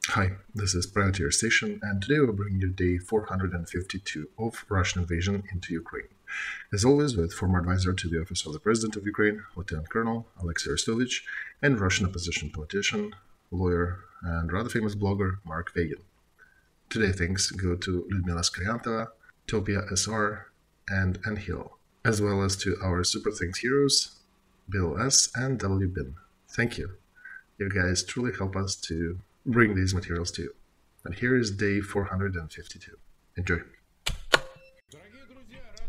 Hi, this is Privateer Station, and today we're bringing you day 452 of Russian invasion into Ukraine. As always, with former advisor to the Office of the President of Ukraine, Lieutenant Colonel Olexiy Arestovych, and Russian opposition politician, lawyer, and rather famous blogger Mark Feygin. Today, thanks go to Lyudmila Skryantova, Topia SR, and Anhil, as well as to our Super Thanks heroes, Bill S. and W. Bin. Thank you. You guys truly help us to bring these materials to you. And here is day 452. Enjoy.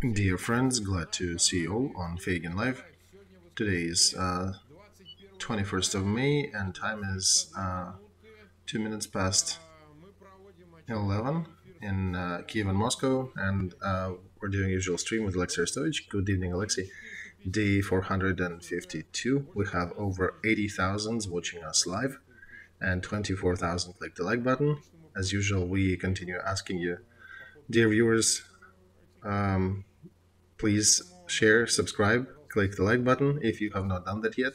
Dear friends, glad to see you all on Feygin Live. Today is 21st of May and time is 2 minutes past 11 in Kiev and Moscow, and we're doing usual stream with Olexiy Arestovych. Good evening, Olexiy. Day 452. We have over 80,000 watching us live and 24,000 click the like button. As usual, we continue asking you, dear viewers, please share, subscribe, click the like button if you have not done that yet,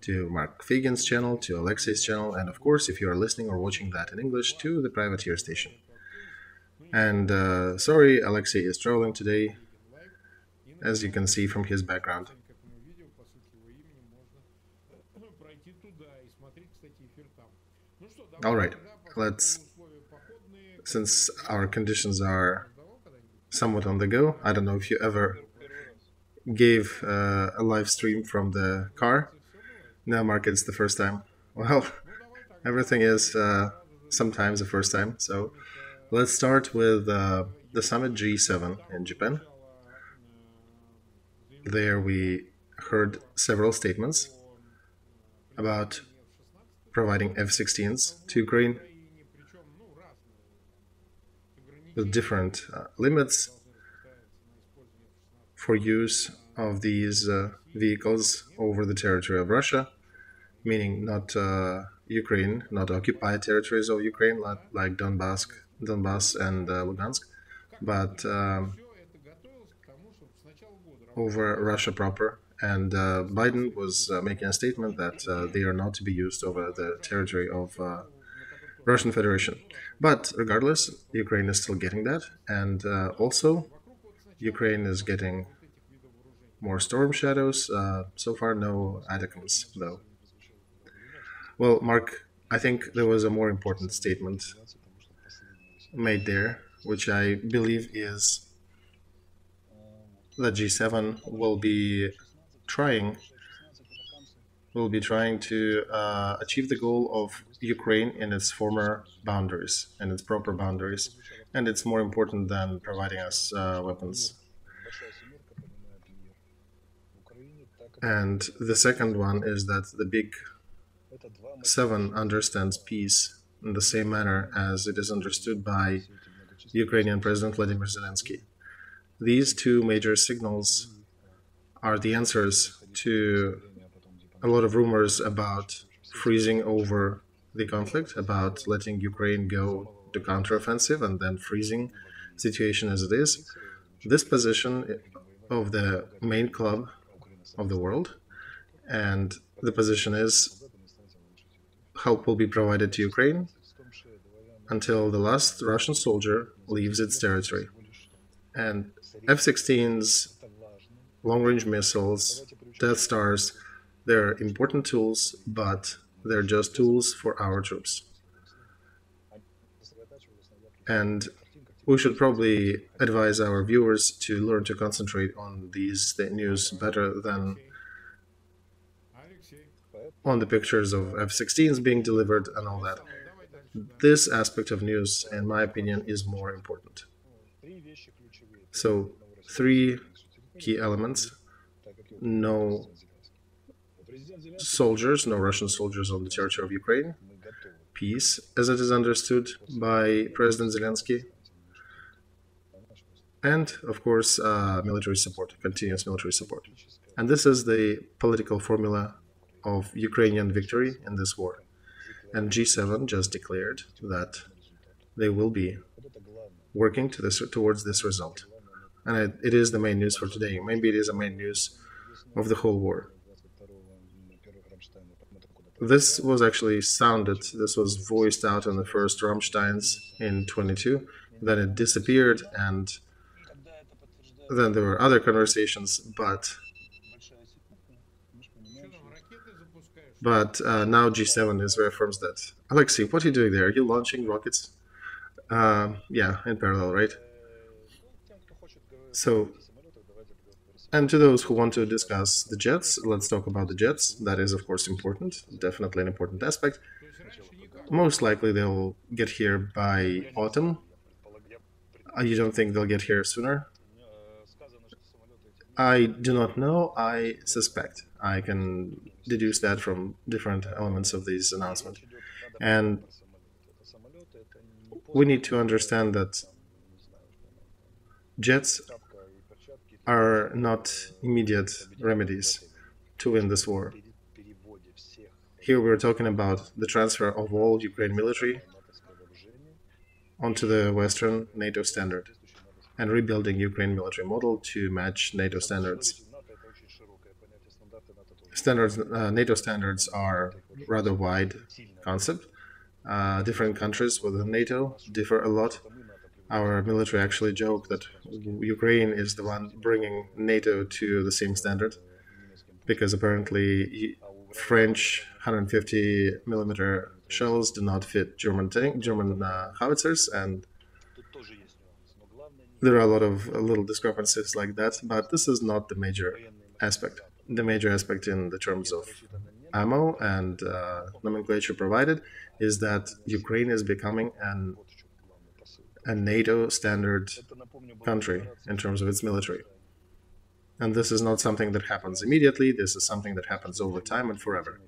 to Mark Feigin's channel, to Alexei's channel, and of course, if you are listening or watching that in English, to the Privateer Station. And sorry, Olexiy is traveling today, as you can see from his background. Alright, since our conditions are somewhat on the go, I don't know if you ever gave a live stream from the car. No, Mark, it's the first time. Well, everything is sometimes the first time, so let's start with the summit G7 in Japan. There we heard several statements about providing F-16s to Ukraine with different limits for use of these vehicles over the territory of Russia, meaning not Ukraine, not occupied territories of Ukraine like Donbass and Lugansk, but over Russia proper. And Biden was making a statement that they are not to be used over the territory of Russian Federation. But regardless, Ukraine is still getting that, and also Ukraine is getting more storm shadows. So far, no ATACMS, though. Well, Mark, I think there was a more important statement made there, which I believe is that G7 will be trying to achieve the goal of Ukraine in its former boundaries and its proper boundaries, and it's more important than providing us weapons. And the second one is that the big seven understands peace in the same manner as it is understood by Ukrainian President Vladimir Zelensky. These two major signals are the answers to a lot of rumors about freezing over the conflict, about letting Ukraine go to counteroffensive and then freezing situation as it is. This position of the main club of the world, and the position is help will be provided to Ukraine until the last Russian soldier leaves its territory. And F-16s, long-range missiles, Death Stars, they're important tools, but they're just tools for our troops. And we should probably advise our viewers to learn to concentrate on these news better than on the pictures of F-16s being delivered and all that. This aspect of news, in my opinion, is more important. So, three key elements: no soldiers, no Russian soldiers on the territory of Ukraine, peace, as it is understood by President Zelensky, and, of course, military support, continuous military support. And this is the political formula of Ukrainian victory in this war. And G7 just declared that they will be working towards this result. And it is the main news for today. Maybe it is the main news of the whole war. This was actually sounded, this was voiced out in the first Rammsteins in 22, then it disappeared, and then there were other conversations, but now G7 is reaffirms that. Olexiy, what are you doing there? Are you launching rockets? Yeah, in parallel, right? So, and to those who want to discuss the jets, let's talk about the jets. That is, of course, important, definitely an important aspect. Most likely they'll get here by autumn. You don't think they'll get here sooner? I do not know. I suspect. I can deduce that from different elements of this announcement. And we need to understand that jets are not immediate remedies to win this war. Here we're talking about the transfer of all Ukraine military onto the Western NATO standard and rebuilding Ukraine military model to match NATO standards. NATO standards are rather wide concept. Different countries within NATO differ a lot. Our military actually joke that Ukraine is the one bringing NATO to the same standard because apparently French 150 millimeter shells do not fit German howitzers, and there are a lot of little discrepancies like that. But this is not the major aspect. The major aspect in the terms of ammo and nomenclature provided is that Ukraine is becoming a NATO standard country in terms of its military. And this is not something that happens immediately, this is something that happens over time and forever.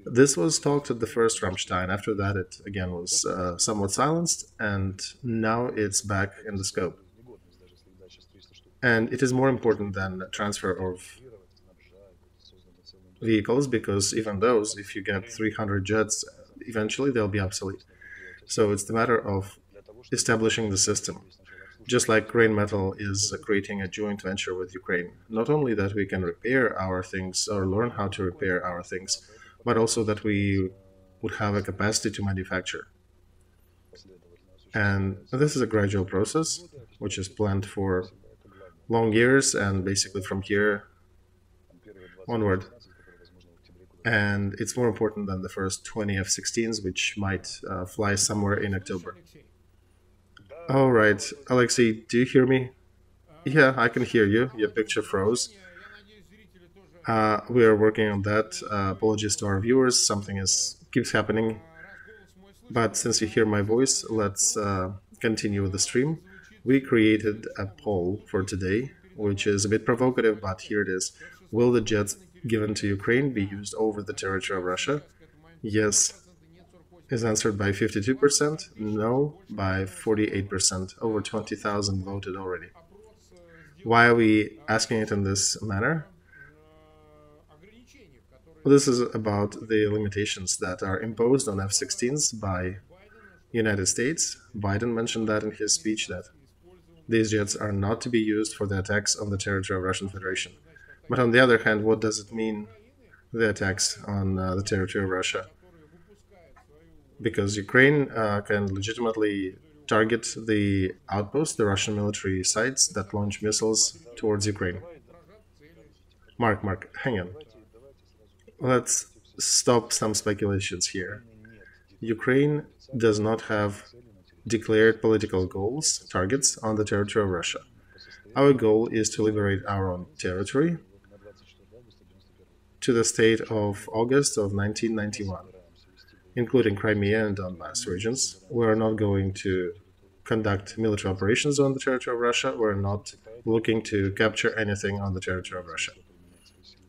This was talked at the first Rammstein. After that, it again was somewhat silenced, and now it's back in the scope. And it is more important than the transfer of vehicles, because even those, if you get 300 jets, eventually they'll be obsolete. So it's the matter of establishing the system. Just like Rheinmetall is creating a joint venture with Ukraine. Not only that we can repair our things or learn how to repair our things, but also that we would have a capacity to manufacture. And this is a gradual process, which is planned for long years and basically from here onward. And it's more important than the first 20 F-16s, which might fly somewhere in October. All right, Olexiy, do you hear me? Yeah, I can hear you. Your picture froze. We are working on that. Apologies to our viewers. Something keeps happening. But since you hear my voice, let's continue with the stream. We created a poll for today, which is a bit provocative, but here it is. Will the jets given to Ukraine be used over the territory of Russia? Yes is answered by 52%, no by 48%. Over 20,000 voted already. Why are we asking it in this manner? This is about the limitations that are imposed on F-16s by United States. Biden mentioned that in his speech, that these jets are not to be used for the attacks on the territory of Russian Federation. But on the other hand, what does it mean, the attacks on the territory of Russia? Because Ukraine can legitimately target the outposts, the Russian military sites that launch missiles towards Ukraine. Mark, hang on. Let's stop some speculations here. Ukraine does not have declared political goals, targets on the territory of Russia. Our goal is to liberate our own territory to the state of August of 1991. Including Crimea and Donbass regions. We're not going to conduct military operations on the territory of Russia. We're not looking to capture anything on the territory of Russia.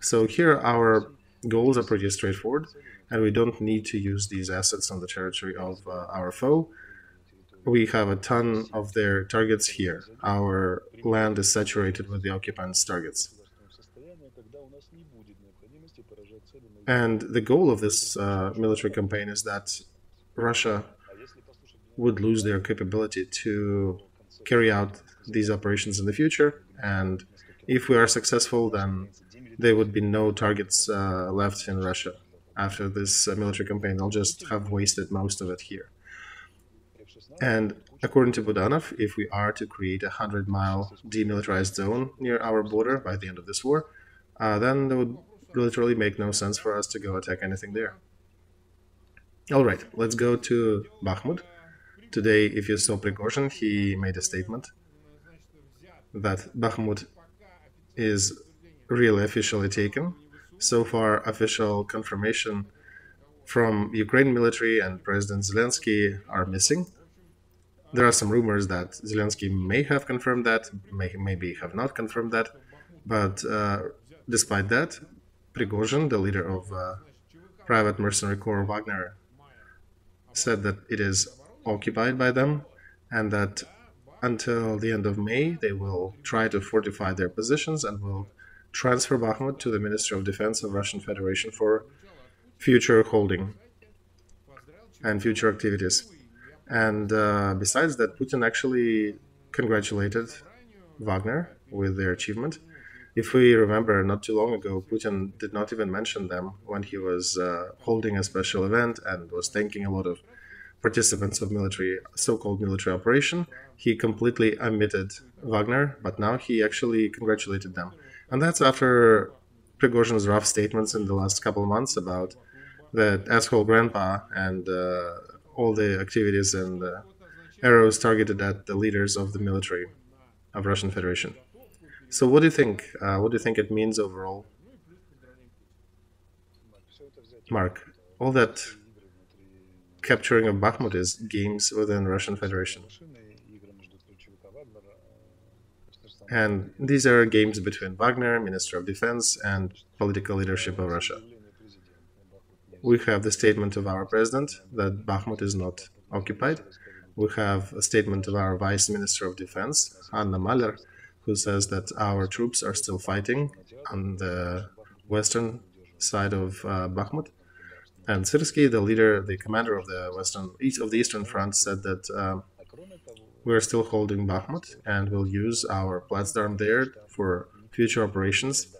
So here our goals are pretty straightforward, and we don't need to use these assets on the territory of our foe. We have a ton of their targets here. Our land is saturated with the occupants' targets. And the goal of this military campaign is that Russia would lose their capability to carry out these operations in the future. And if we are successful, then there would be no targets left in Russia. after this military campaign. They'll just have wasted most of it here. And according to Budanov, if we are to create a 100-mile demilitarized zone near our border by the end of this war, then it would literally make no sense for us to go attack anything there. All right, let's go to Bakhmut. Today, if you saw Prigozhin, he made a statement that Bakhmut is really officially taken. So far, official confirmation from Ukraine military and President Zelensky are missing. There are some rumors that Zelensky may have confirmed that, maybe have not confirmed that, but despite that, Prigozhin, the leader of private mercenary corps Wagner, said that it is occupied by them and that until the end of May they will try to fortify their positions and will transfer Bakhmut to the Ministry of Defense of Russian Federation for future holding and future activities. And besides that, Putin actually congratulated Wagner with their achievement. If we remember, not too long ago, Putin did not even mention them when he was holding a special event and was thanking a lot of participants of so-called military operation. He completely omitted Wagner, but now he actually congratulated them. And that's after Prigozhin's rough statements in the last couple of months about that asshole grandpa and all the activities and arrows targeted at the leaders of the military of Russian Federation. So what do you think? What do you think it means overall? Mark, all that capturing of Bakhmut is games within Russian Federation. And these are games between Wagner, Minister of Defense, and political leadership of Russia. We have the statement of our president that Bakhmut is not occupied. We have a statement of our Vice Minister of Defense, Anna Mahler, who says that our troops are still fighting on the western side of Bakhmut. And Syrsky, the commander of the Eastern Front, said that we're still holding Bakhmut and will use our platform there for future operations.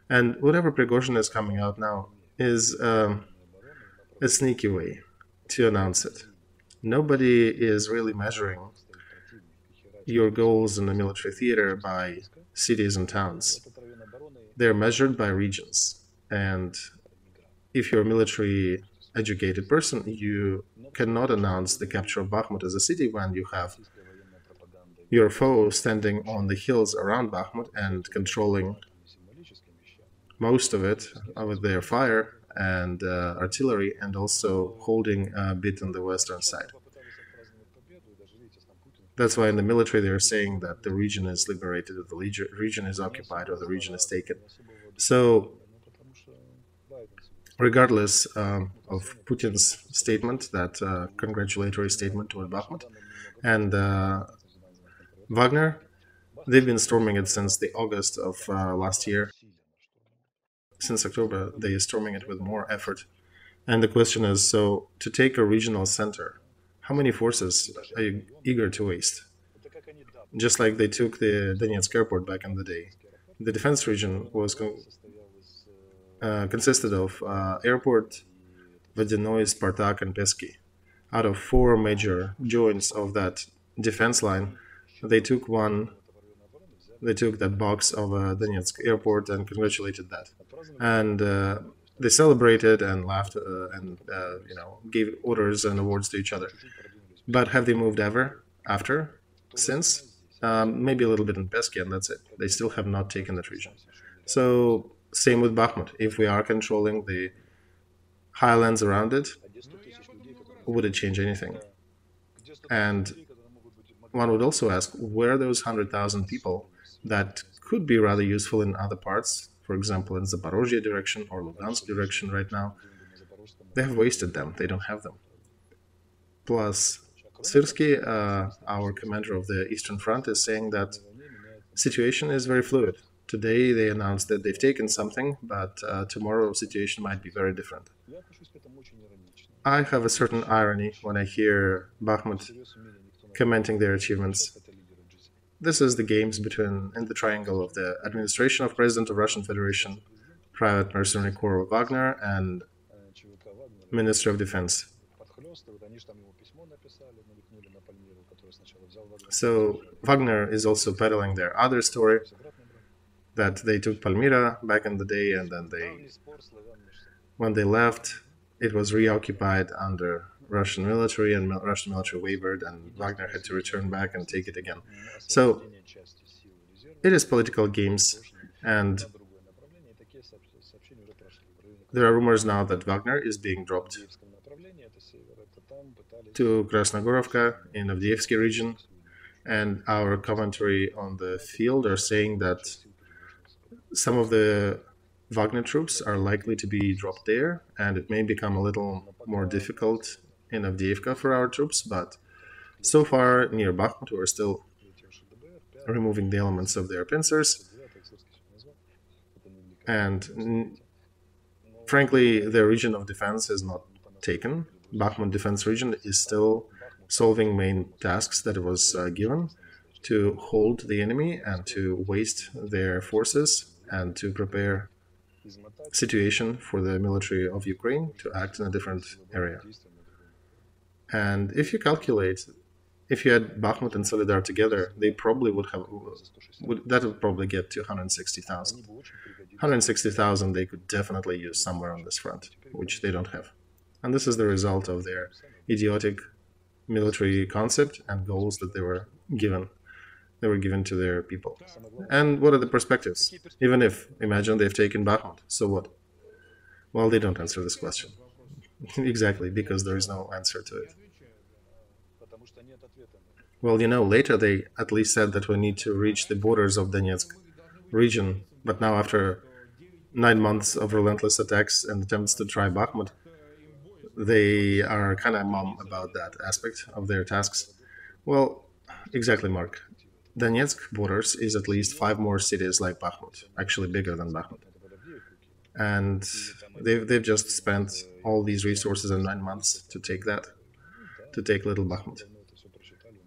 And whatever Prigozhin is coming out now is a sneaky way to announce it. Nobody is really measuring your goals in the military theater by cities and towns. They're measured by regions. And if you're a military educated person, you cannot announce the capture of Bakhmut as a city when you have your foe standing on the hills around Bakhmut and controlling most of it with their fire and artillery, and also holding a bit on the western side. That's why in the military they're saying that the region is liberated, or the region is occupied, or the region is taken. So regardless of Putin's statement, that congratulatory statement toward Bakhmut, and Wagner, they've been storming it since the August of last year. Since October, they're storming it with more effort. And the question is, so to take a regional center, how many forces are you eager to waste? Just like they took the Donetsk airport back in the day. The defense region was consisted of airport, Vodяной, Spartak, and Pesky. Out of 4 major joints of that defense line, they took that box of Donetsk airport and congratulated that. And they celebrated and laughed and gave orders and awards to each other. But have they moved ever since? Maybe a little bit in Pesky, and that's it. They still have not taken that region. So same with Bakhmut. If we are controlling the highlands around it, would it change anything? And one would also ask, where are those 100,000 people that could be rather useful in other parts, for example, in Zaporozhye direction or Lugansk direction right now? They have wasted them. They don't have them. Plus, Syrsky, our commander of the Eastern Front, is saying that situation is very fluid. Today they announced that they've taken something, but tomorrow the situation might be very different. I have a certain irony when I hear Bakhmut commenting their achievements. This is the games in the triangle of the administration of President of Russian Federation, private mercenary corps of Wagner, and Minister of Defense. So Wagner is also peddling their other story that they took Palmyra back in the day, and then when they left, it was reoccupied under Russian military, and Russian military wavered, and Wagner had to return back and take it again. So it is political games, and there are rumors now that Wagner is being dropped to Krasnogorovka in Avdiivsky region, and our commentary on the field are saying that some of the Wagner troops are likely to be dropped there, and it may become a little more difficult in Avdiivka for our troops, but so far near Bakhmut we're still removing the elements of their pincers, and frankly the region of defense is not taken. Bakhmut defense region is still solving main tasks that it was given, to hold the enemy and to waste their forces and to prepare situation for the military of Ukraine to act in a different area. And if you calculate, if you had Bakhmut and Solidar together, they probably that would probably get to 160,000. 160,000 they could definitely use somewhere on this front, which they don't have. And this is the result of their idiotic military concept and goals that they were given to their people. And what are the perspectives? Even if, imagine they've taken Bakhmut, so what? Well, they don't answer this question. Exactly, because there is no answer to it. Well, later they at least said that we need to reach the borders of Donetsk region, but now after 9 months of relentless attacks and attempts to try Bakhmut, they are kind of mum about that aspect of their tasks. Well, exactly, Mark. Donetsk borders is at least 5 more cities like Bakhmut, actually bigger than Bakhmut. And they've just spent all these resources in 9 months to take little Bakhmut.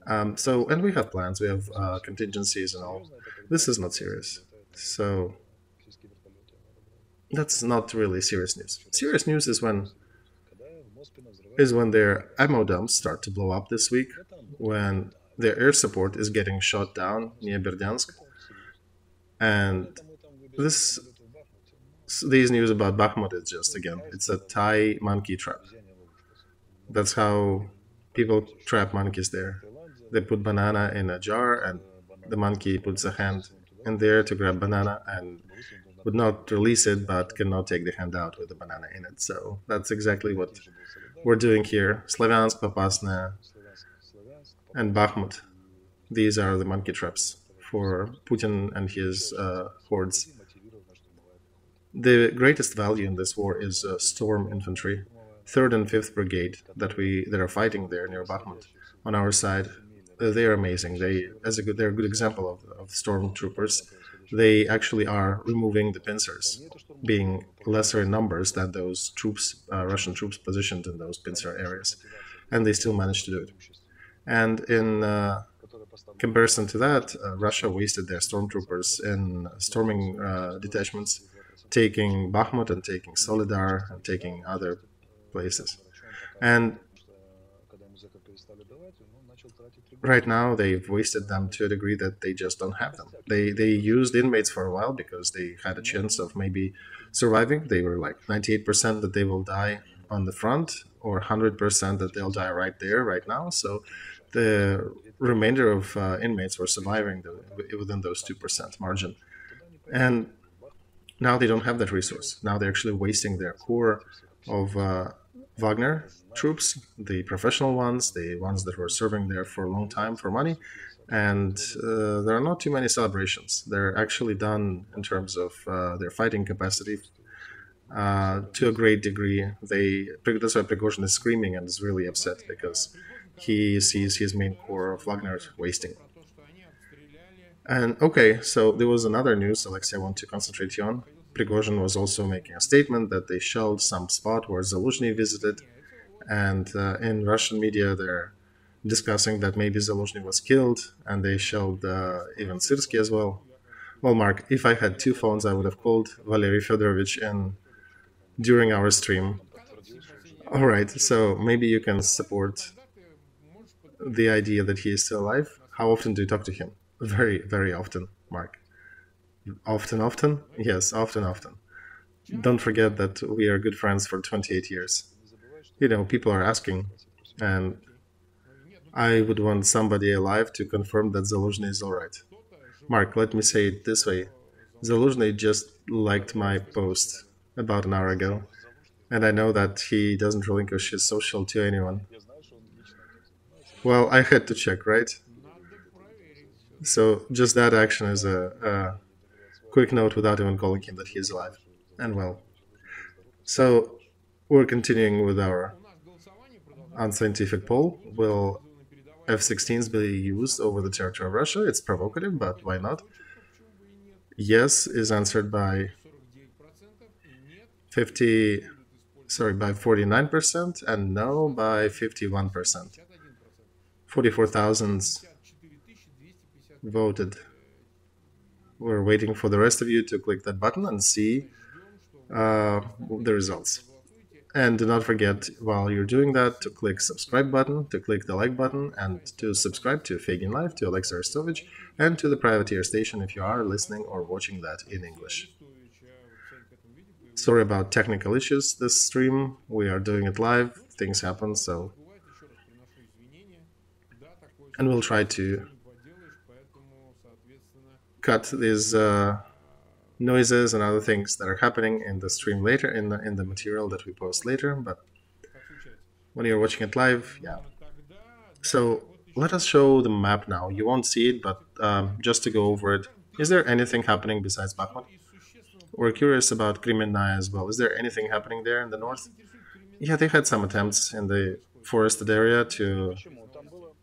And we have plans, we have contingencies and all. This is not serious. So that's not really serious news. Serious news is when their ammo dumps start to blow up this week, when their air support is getting shot down near Berdyansk. And these news about Bakhmut is just, again, it's a Thai monkey trap. That's how people trap monkeys there. They put banana in a jar, and the monkey puts a hand in there to grab banana and would not release it, but cannot take the hand out with the banana in it. So that's exactly what we're doing here. Slavyansk, Popasna, and Bakhmut. These are the monkey traps for Putin and his hordes. The greatest value in this war is storm infantry, 3rd and 5th Brigade that are fighting there near Bakhmut on our side. They are amazing. They're a good example of stormtroopers. They actually are removing the pincers, being lesser in numbers than those troops, Russian troops positioned in those pincer areas, and they still managed to do it. And in comparison to that, Russia wasted their stormtroopers in storming detachments, taking Bakhmut and taking Solidar and taking other places. And right now they've wasted them to a degree that they just don't have them. They used inmates for a while because they had a chance of maybe surviving. They were like 98% that they will die on the front, or 100% that they'll die right there, right now. So the remainder of inmates were surviving within those 2% margin. And now they don't have that resource. Now they're actually wasting their core of Wagner troops, the professional ones, the ones that were serving there for a long time for money. And there are not too many celebrations. They're actually done in terms of their fighting capacity to a great degree. That's why Prigozhin is screaming and is really upset, because he sees his main core of Wagner wasting. And okay, so there was another news, Olexiy, I want to concentrate on. Prigozhin was also making a statement that they shelled some spot where Zaluzhny visited, and in Russian media they're discussing that maybe Zaluzhny was killed, and they shelled even Syrsky as well. Well, Mark, if I had 2 phones, I would have called Valery Fedorovich in during our stream. All right, so maybe you can support the idea that he is still alive. How often do you talk to him? Very, very often, Mark. Often, often? Yes, often, often. Don't forget that we are good friends for 28 years. You know, people are asking, and I would want somebody alive to confirm that Zaluzhny is alright. Mark, let me say it this way. Zaluzhny just liked my post about an hour ago, and I know that he doesn't relinquish his social to anyone. Well, I had to check, right? So just that action is a quick note without even calling him that he is alive and well. So we're continuing with our unscientific poll. Will F-16s be used over the territory of Russia? It's provocative, but why not? Yes is answered by 50, sorry, by 49%, and no by 51%. 44,000 voted. We're waiting for the rest of you to click that button and see the results. And do not forget, while you're doing that, to click subscribe button, to click the like button, and to subscribe to Feygin Live, to Olexiy Arestovych, and to the privateer station if you are listening or watching that in English. Sorry about technical issues this stream. We are doing it live. Things happen, so... And we'll try to cut these noises and other things that are happening in the stream later, in the material that we post later, but when you're watching it live, yeah. So let us show the map now. You won't see it, but just to go over it, is there anything happening besides Bakhmut? We're curious about Kremenная as well. Is there anything happening there in the north? Yeah, they had some attempts in the forested area to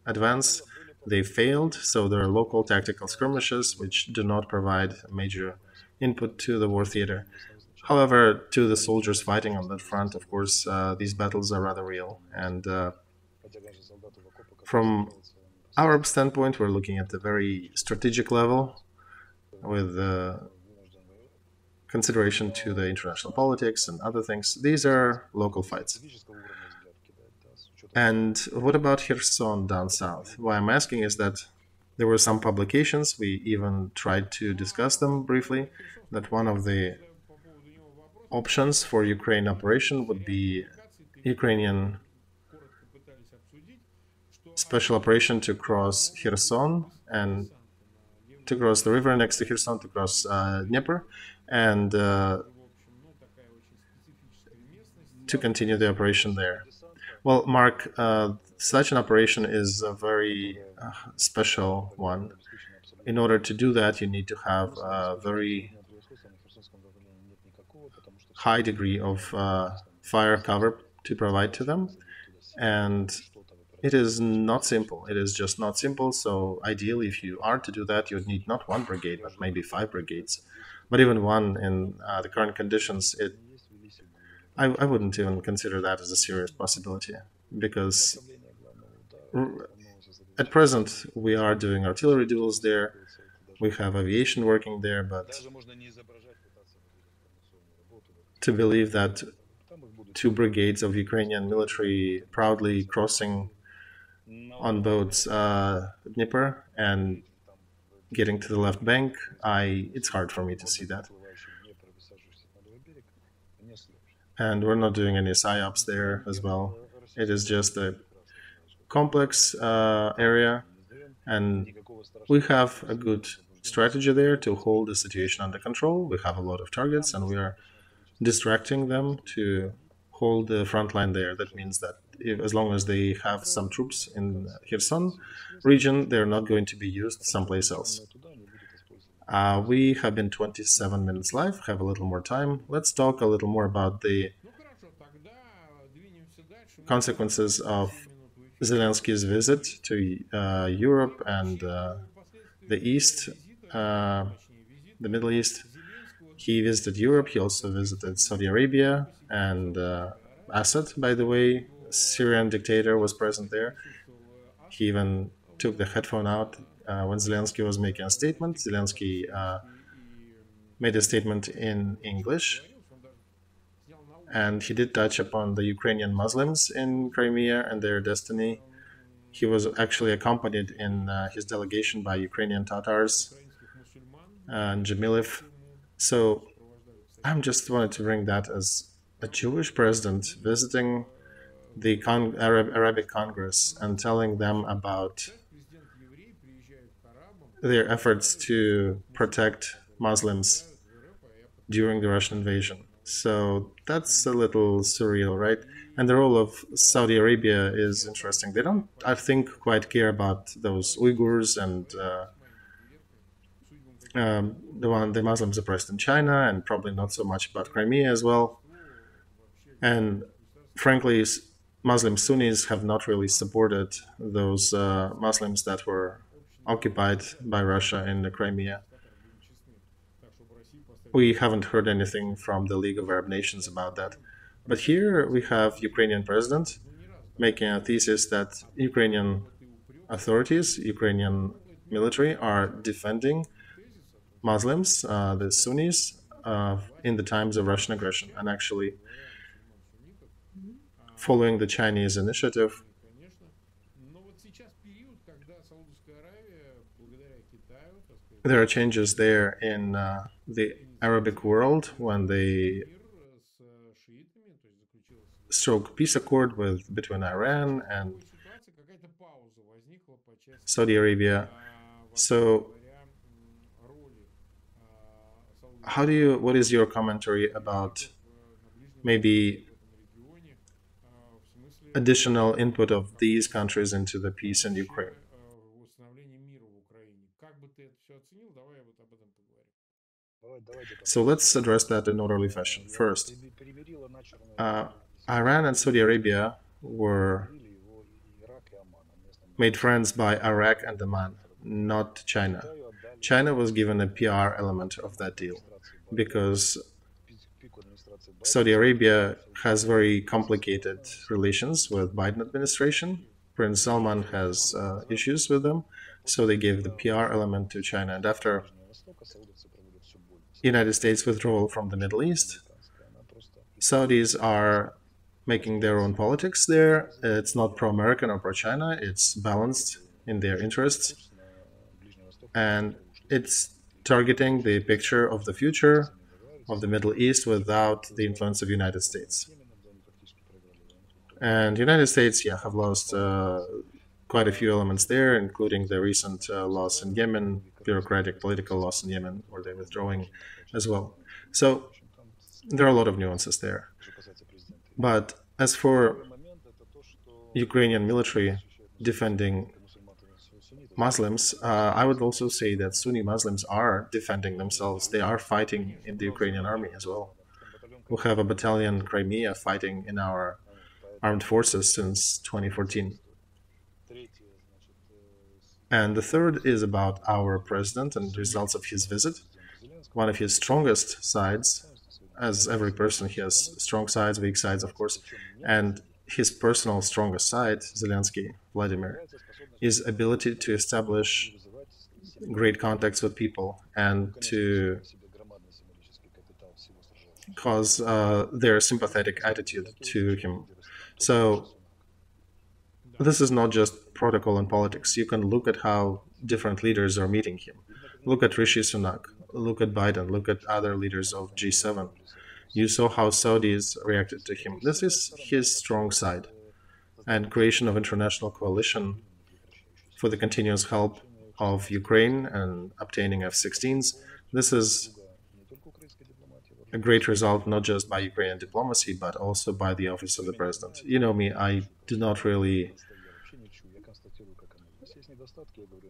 advance. They failed, so there are local tactical skirmishes which do not provide major input to the war theater. However, to the soldiers fighting on that front, of course, these battles are rather real. And from our standpoint, we're looking at the very strategic level with consideration to the international politics and other things. These are local fights. And what about Kherson down south? Why I'm asking is that there were some publications, we even tried to discuss them briefly, that one of the options for Ukraine operation would be Ukrainian special operation to cross Kherson and to cross the river next to Kherson, to cross Dnieper, and to continue the operation there. Well, Mark, such an operation is a very special one. In order to do that, you need to have a very high degree of fire cover to provide to them. And it is not simple. It is just not simple. So ideally, if you are to do that, you would need not one brigade, but maybe 5 brigades. But even one in the current conditions, I wouldn't even consider that as a serious possibility, because at present we are doing artillery duels there, we have aviation working there, but to believe that 2 brigades of Ukrainian military proudly crossing on boats Dnieper and getting to the left bank, it's hard for me to see that. And we're not doing any psyops there as well. It is just a complex area, and we have a good strategy there to hold the situation under control. We have a lot of targets, and we are distracting them to hold the front line there. That means that as long as they have some troops in Kherson region, they're not going to be used someplace else. We have been 27 minutes live, have a little more time. Let's talk a little more about the consequences of Zelensky's visit to Europe and the East, the Middle East. He visited Europe, he also visited Saudi Arabia, and Assad, by the way, Syrian dictator, was present there. He even took the headphone out when Zelensky was making a statement. Zelensky made a statement in English, and he did touch upon the Ukrainian Muslims in Crimea and their destiny. He was actually accompanied in his delegation by Ukrainian Tatars and Jamilev. So I just wanted to bring that as a Jewish president visiting the Arabic Congress and telling them about their efforts to protect Muslims during the Russian invasion. So that's a little surreal, right? And the role of Saudi Arabia is interesting. They don't, I think, quite care about those Uyghurs and the Muslims oppressed in China, and probably not so much about Crimea as well. And frankly, Muslim Sunnis have not really supported those Muslims that were occupied by Russia in the Crimea. We haven't heard anything from the League of Arab Nations about that. But here we have Ukrainian president making a thesis that Ukrainian authorities, Ukrainian military are defending Muslims, the Sunnis, in the times of Russian aggression, and actually following the Chinese initiative. There are changes there in the Arabic world when they struck peace accord between Iran and Saudi Arabia. So what is your commentary about maybe additional input of these countries into the peace in Ukraine? So let's address that in orderly fashion. First, Iran and Saudi Arabia were made friends by Iraq and Oman, not China. China was given a PR element of that deal because Saudi Arabia has very complicated relations with Biden administration. Prince Salman has issues with them, so they gave the PR element to China. And after United States withdrawal from the Middle East, Saudis are making their own politics there. It's not pro-American or pro-China. It's balanced in their interests. And it's targeting the picture of the future of the Middle East without the influence of the United States. And the United States, have lost quite a few elements there, including the recent loss in Yemen, bureaucratic political loss in Yemen, where they're withdrawing as well. So there are a lot of nuances there. But as for Ukrainian military defending Muslims, I would also say that Sunni Muslims are defending themselves. They are fighting in the Ukrainian army as well. We have a battalion Crimea fighting in our armed forces since 2014. And the third is about our president and the results of his visit. One of his strongest sides, as every person, he has strong sides, weak sides, of course, and his personal strongest side, Zelensky, Vladimir, is ability to establish great contacts with people and to cause their sympathetic attitude to him. So this is not just protocol and politics. You can look at how different leaders are meeting him. Look at Rishi Sunak, look at Biden, look at other leaders of G7. You saw how Saudis reacted to him. This is his strong side. And creation of international coalition for the continuous help of Ukraine and obtaining F-16s. This is a great result, not just by Ukrainian diplomacy, but also by the office of the president. You know me, I do not really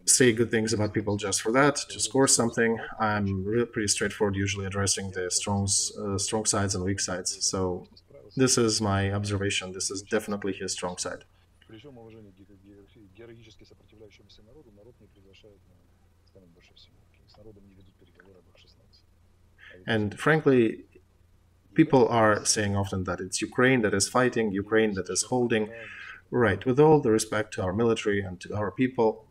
say good things about people just for that, to score something. I'm really pretty straightforward, usually addressing the strong sides and weak sides. So this is my observation. This is definitely his strong side. And frankly, people are saying often that it's Ukraine that is fighting, Ukraine that is holding. Right, with all the respect to our military and to our people,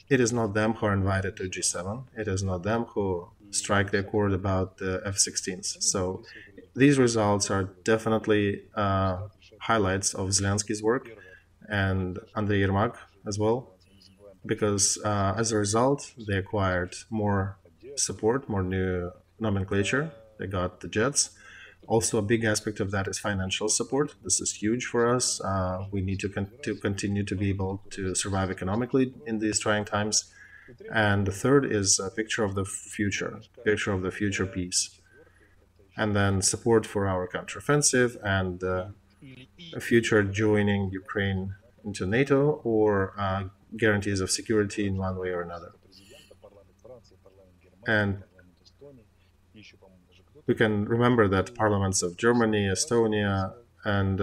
it is not them who are invited to G7. It is not them who strike the accord about the F-16s. So these results are definitely highlights of Zelensky's work and Andrei Yermak as well, because as a result, they acquired more support, more new nomenclature. They got the jets. Also, a big aspect of that is financial support. This is huge for us. We need to continue to be able to survive economically in these trying times. And the third is a picture of the future peace. And then support for our counteroffensive and a future joining Ukraine into NATO or guarantees of security in one way or another. And we can remember that parliaments of Germany, Estonia, and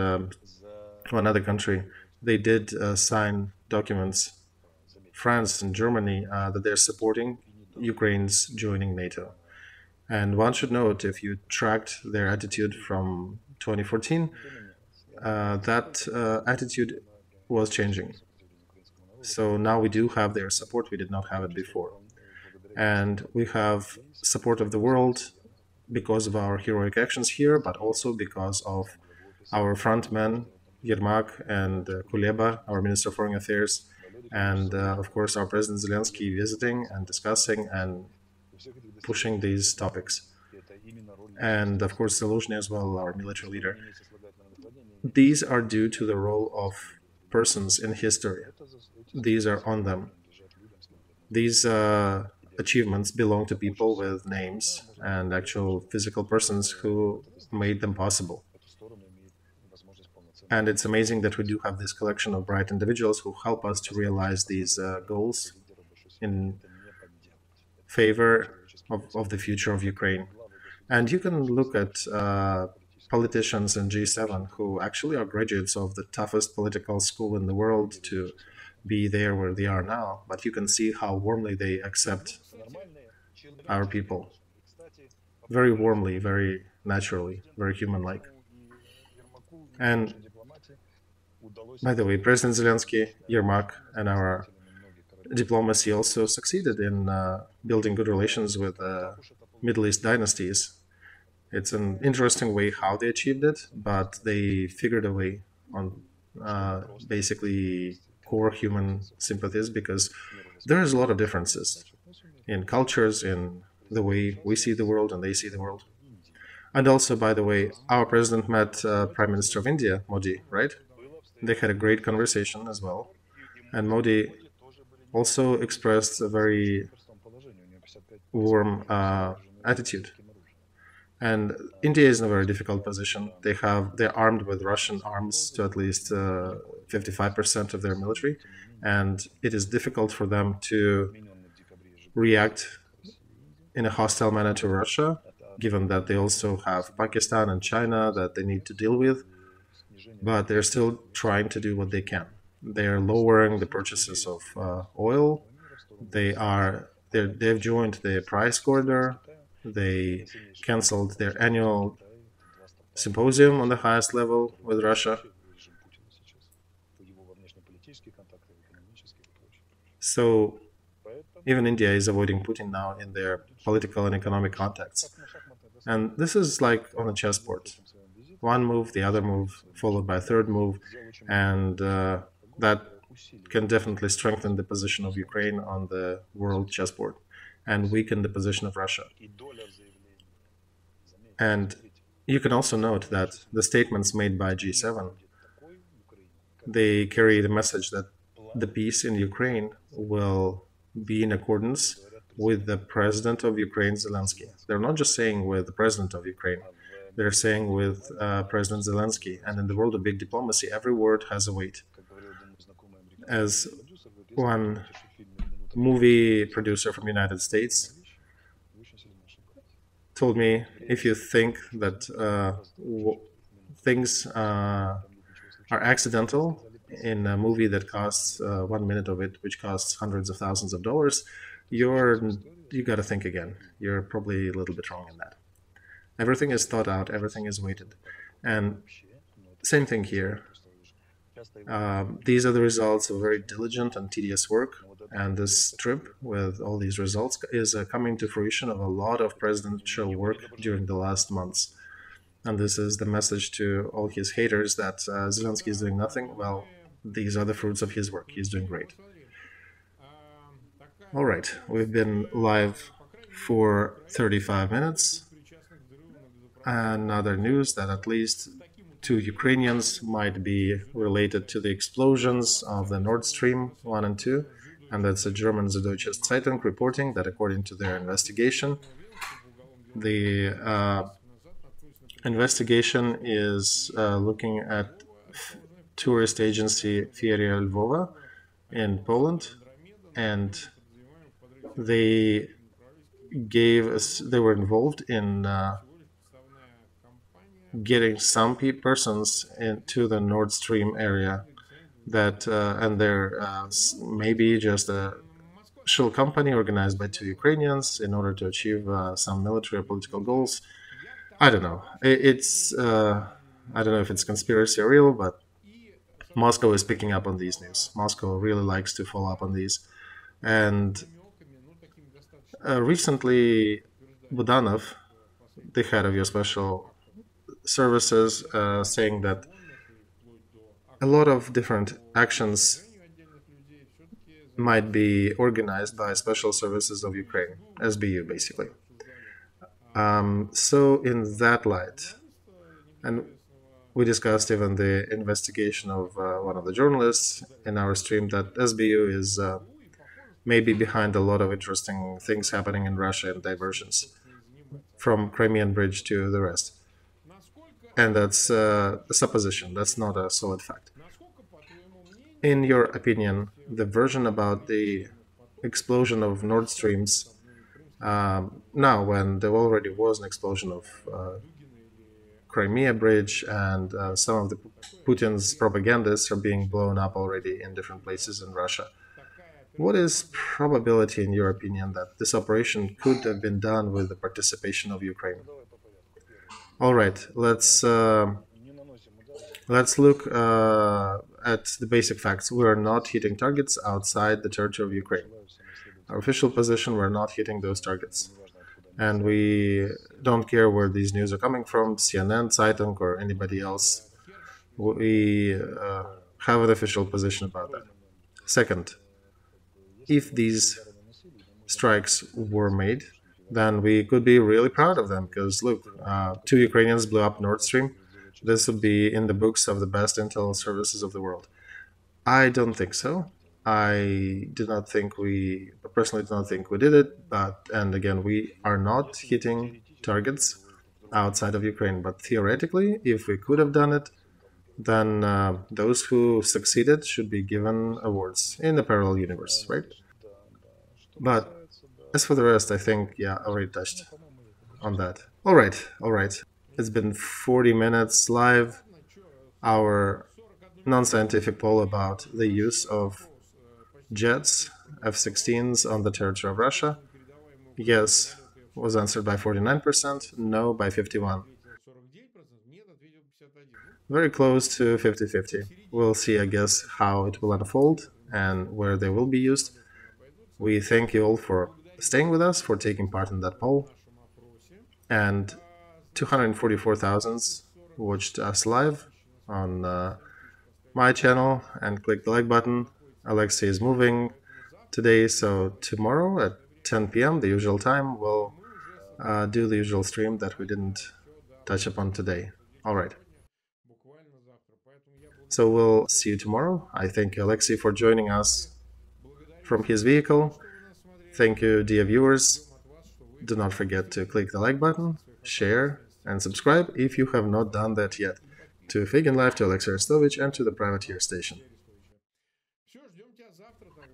one other country, they did sign documents, France and Germany, that they're supporting Ukraine's joining NATO. And one should note, if you tracked their attitude from 2014, that attitude was changing. So now we do have their support. We did not have it before. And we have support of the world because of our heroic actions here, but also because of our frontmen, Yermak and Kuleba, our Minister of Foreign Affairs, and of course our President Zelensky visiting and discussing and pushing these topics. And of course Zelensky as well, our military leader. These are due to the role of persons in history. These are on them. These achievements belong to people with names and actual physical persons who made them possible. And it's amazing that we do have this collection of bright individuals who help us to realize these goals in favor of the future of Ukraine. And you can look at politicians in G7 who actually are graduates of the toughest political school in the world to be there where they are now, but you can see how warmly they accept our people. Very warmly, very naturally, very human-like. And by the way, President Zelensky, Yermak, and our diplomacy also succeeded in building good relations with Middle East dynasties. It's an interesting way how they achieved it, but they figured a way on basically core human sympathies, because there is a lot of differences in cultures, in the way we see the world and they see the world. And also, by the way, our president met Prime Minister of India, Modi, right? They had a great conversation as well. And Modi also expressed a very warm attitude. And India is in a very difficult position. They're armed with Russian arms to at least 55% of their military, and it is difficult for them to react in a hostile manner to Russia, given that they also have Pakistan and China that they need to deal with. But they're still trying to do what they can. They're lowering the purchases of oil. They've joined the price corridor. They canceled their annual symposium on the highest level with Russia. So even India is avoiding Putin now in their political and economic contacts. And this is like on a chessboard. One move, the other move, followed by a third move, and that can definitely strengthen the position of Ukraine on the world chessboard and weaken the position of Russia. And you can also note that the statements made by G7, they carry the message that the peace in Ukraine will be in accordance with the president of Ukraine, Zelensky. They're not just saying with the president of Ukraine, they're saying with President Zelensky. And in the world of big diplomacy, every word has a weight. As one movie producer from the United States told me, if you think that things are accidental in a movie that costs 1 minute of it, which costs hundreds of thousands of dollars, you got to think again. You're probably a little bit wrong in that. Everything is thought out, everything is weighted. And same thing here. These are the results of very diligent and tedious work. And this trip with all these results is coming to fruition of a lot of presidential work during the last months. And this is the message to all his haters that Zelensky is doing nothing. Well, these are the fruits of his work. He's doing great. All right, we've been live for 35 minutes. Another news that at least 2 Ukrainians might be related to the explosions of the Nord Stream 1 and 2, and that's a German Süddeutsche Zeitung reporting that according to their investigation, the investigation is looking at tourist agency Feria Lvova in Poland, and they were involved in getting some persons into the Nord Stream area that and they're maybe just a shell company organized by 2 Ukrainians in order to achieve some military or political goals. I don't know. I don't know if it's conspiracy or real, but Moscow is picking up on these news. Moscow really likes to follow up on these. And recently, Budanov, the head of your special services, saying that a lot of different actions might be organized by special services of Ukraine, SBU basically. So in that light, and we discussed even the investigation of one of the journalists in our stream that SBU is maybe behind a lot of interesting things happening in Russia and diversions from Crimean Bridge to the rest. And that's a supposition, that's not a solid fact. In your opinion, the version about the explosion of Nord Streams, now when there already was an explosion of Crimea Bridge and some of the Putin's propagandists are being blown up already in different places in Russia, what is probability, in your opinion, that this operation could have been done with the participation of Ukraine? All right, let's look at the basic facts. We are not hitting targets outside the territory of Ukraine. Our official position, we're not hitting those targets. And we don't care where these news are coming from, CNN, Zeitung, or anybody else. We have an official position about that. Second, if these strikes were made, then we could be really proud of them, because look, 2 Ukrainians blew up Nord Stream. This would be in the books of the best intel services of the world. I don't think so. I personally do not think we did it, and again, we are not hitting targets outside of Ukraine, but theoretically, if we could have done it, then those who succeeded should be given awards in the parallel universe, right? But as for the rest, I think, yeah, I already touched on that. All right. It's been 40 minutes live. Our non-scientific poll about the use of jets, F-16s on the territory of Russia. Yes was answered by 49%, no by 51%. Very close to 50-50. We'll see, I guess, how it will unfold and where they will be used. We thank you all for staying with us, for taking part in that poll. And 244,000 watched us live on my channel and click the like button. Olexiy is moving today, so tomorrow at 10 p.m., the usual time, we'll do the usual stream that we didn't touch upon today. All right. So we'll see you tomorrow. I thank Olexiy for joining us from his vehicle. Thank you, dear viewers. Do not forget to click the like button, share, and subscribe if you have not done that yet, to Feygin Live, to Olexiy Arestovych, and to the Privateer Station.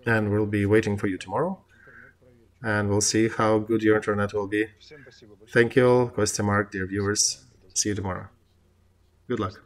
And we'll be waiting for you tomorrow, and we'll see how good your internet will be. Thank you all, Kostya, Mark, dear viewers. See you tomorrow. Good luck.